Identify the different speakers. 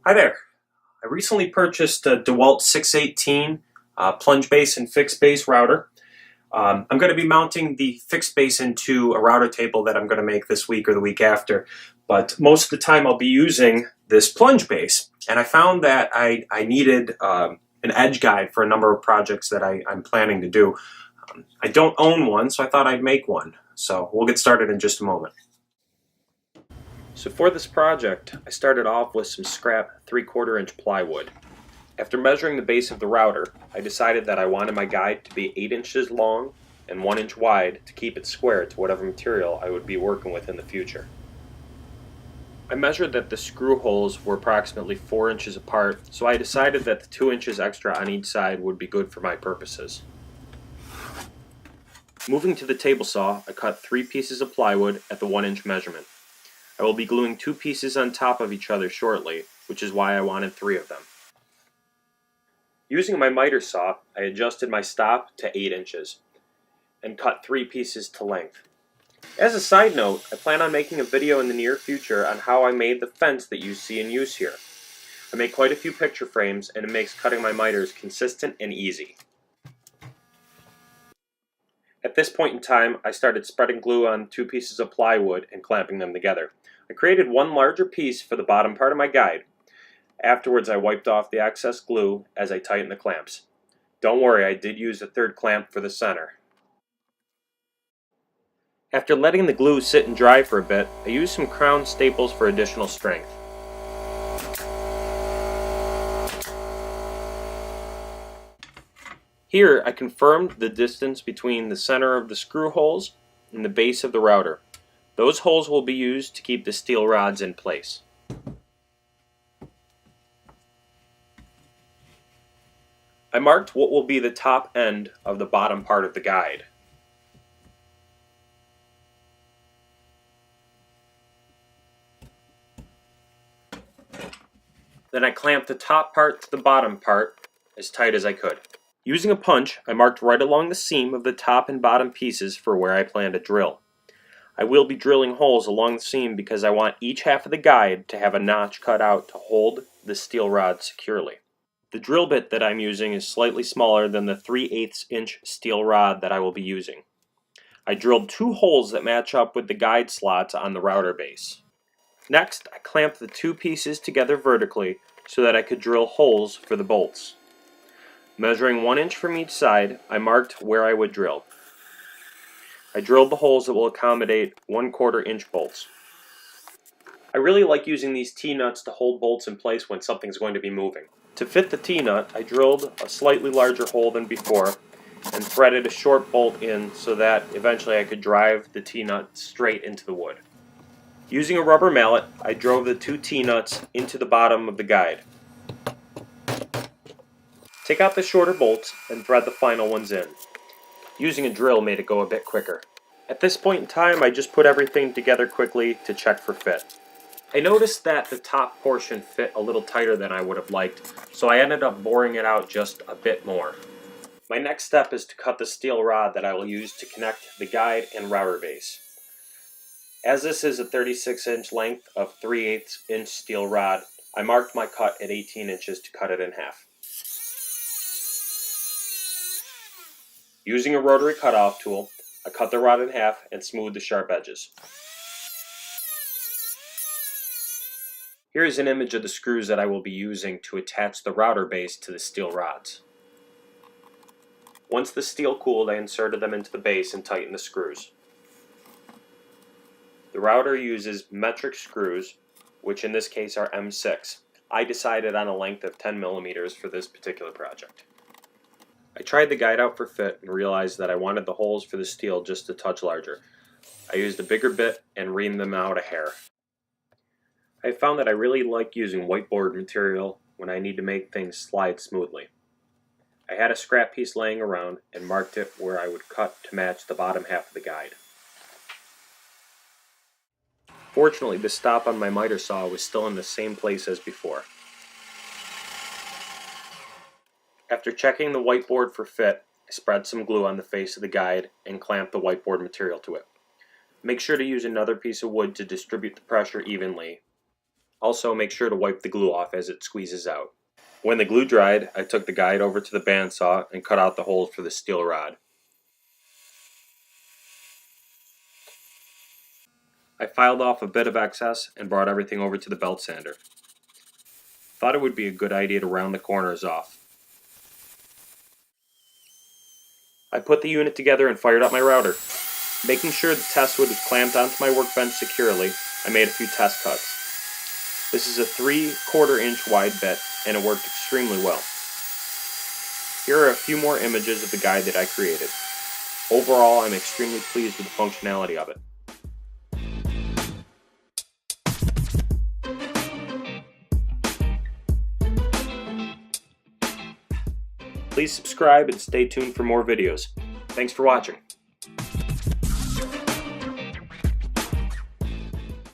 Speaker 1: Hi there. I recently purchased a DeWalt 618 plunge base and fixed base router. I'm going to be mounting the fixed base into a router table that I'm going to make this week or the week after, but most of the time I'll be using this plunge base. And I found that I needed an edge guide for a number of projects that I'm planning to do. I don't own one, so I thought I'd make one. So we'll get started in just a moment. So for this project, I started off with some scrap 3/4 inch plywood. After measuring the base of the router, I decided that I wanted my guide to be 8 inches long and 1 inch wide to keep it square to whatever material I would be working with in the future. I measured that the screw holes were approximately 4 inches apart, so I decided that the 2 inches extra on each side would be good for my purposes. Moving to the table saw, I cut 3 pieces of plywood at the 1 inch measurement. I will be gluing 2 pieces on top of each other shortly, which is why I wanted 3 of them. Using my miter saw, I adjusted my stop to 8 inches and cut 3 pieces to length. As a side note, I plan on making a video in the near future on how I made the fence that you see in use here. I made quite a few picture frames and it makes cutting my miters consistent and easy. At this point in time, I started spreading glue on 2 pieces of plywood and clamping them together. I created one larger piece for the bottom part of my guide. Afterwards, I wiped off the excess glue as I tightened the clamps. Don't worry, I did use a third clamp for the center. After letting the glue sit and dry for a bit, I used some crown staples for additional strength. Here, I confirmed the distance between the center of the screw holes and the base of the router. Those holes will be used to keep the steel rods in place. I marked what will be the top end of the bottom part of the guide. Then I clamped the top part to the bottom part as tight as I could. Using a punch, I marked right along the seam of the top and bottom pieces for where I plan to drill. I will be drilling holes along the seam because I want each half of the guide to have a notch cut out to hold the steel rod securely. The drill bit that I'm using is slightly smaller than the 3/8 inch steel rod that I will be using. I drilled 2 holes that match up with the guide slots on the router base. Next, I clamped the 2 pieces together vertically so that I could drill holes for the bolts. Measuring 1 inch from each side, I marked where I would drill. I drilled the holes that will accommodate 1/4 inch bolts. I really like using these T-nuts to hold bolts in place when something's going to be moving. To fit the T-nut, I drilled a slightly larger hole than before and threaded a short bolt in so that eventually I could drive the T-nut straight into the wood. Using a rubber mallet, I drove the 2 T-nuts into the bottom of the guide. Take out the shorter bolts and thread the final ones in. Using a drill made it go a bit quicker. At this point in time, I just put everything together quickly to check for fit. I noticed that the top portion fit a little tighter than I would have liked, so I ended up boring it out just a bit more. My next step is to cut the steel rod that I will use to connect the guide and router base. As this is a 36 inch length of 3/8 inch steel rod, I marked my cut at 18 inches to cut it in half. Using a rotary cutoff tool, I cut the rod in half and smoothed the sharp edges. Here is an image of the screws that I will be using to attach the router base to the steel rods. Once the steel cooled, I inserted them into the base and tightened the screws. The router uses metric screws, which in this case are M6. I decided on a length of 10 millimeters for this particular project. I tried the guide out for fit and realized that I wanted the holes for the steel just a touch larger. I used a bigger bit and reamed them out a hair. I found that I really like using whiteboard material when I need to make things slide smoothly. I had a scrap piece laying around and marked it where I would cut to match the bottom half of the guide. Fortunately, the stop on my miter saw was still in the same place as before. After checking the whiteboard for fit, I spread some glue on the face of the guide and clamped the whiteboard material to it. Make sure to use another piece of wood to distribute the pressure evenly. Also, make sure to wipe the glue off as it squeezes out. When the glue dried, I took the guide over to the bandsaw and cut out the holes for the steel rod. I filed off a bit of excess and brought everything over to the belt sander. Thought it would be a good idea to round the corners off. I put the unit together and fired up my router. Making sure the test wood was clamped onto my workbench securely, I made a few test cuts. This is a 3/4 inch wide bit and it worked extremely well. Here are a few more images of the guide that I created. Overall, I'm extremely pleased with the functionality of it. Please subscribe and stay tuned for more videos. Thanks for watching.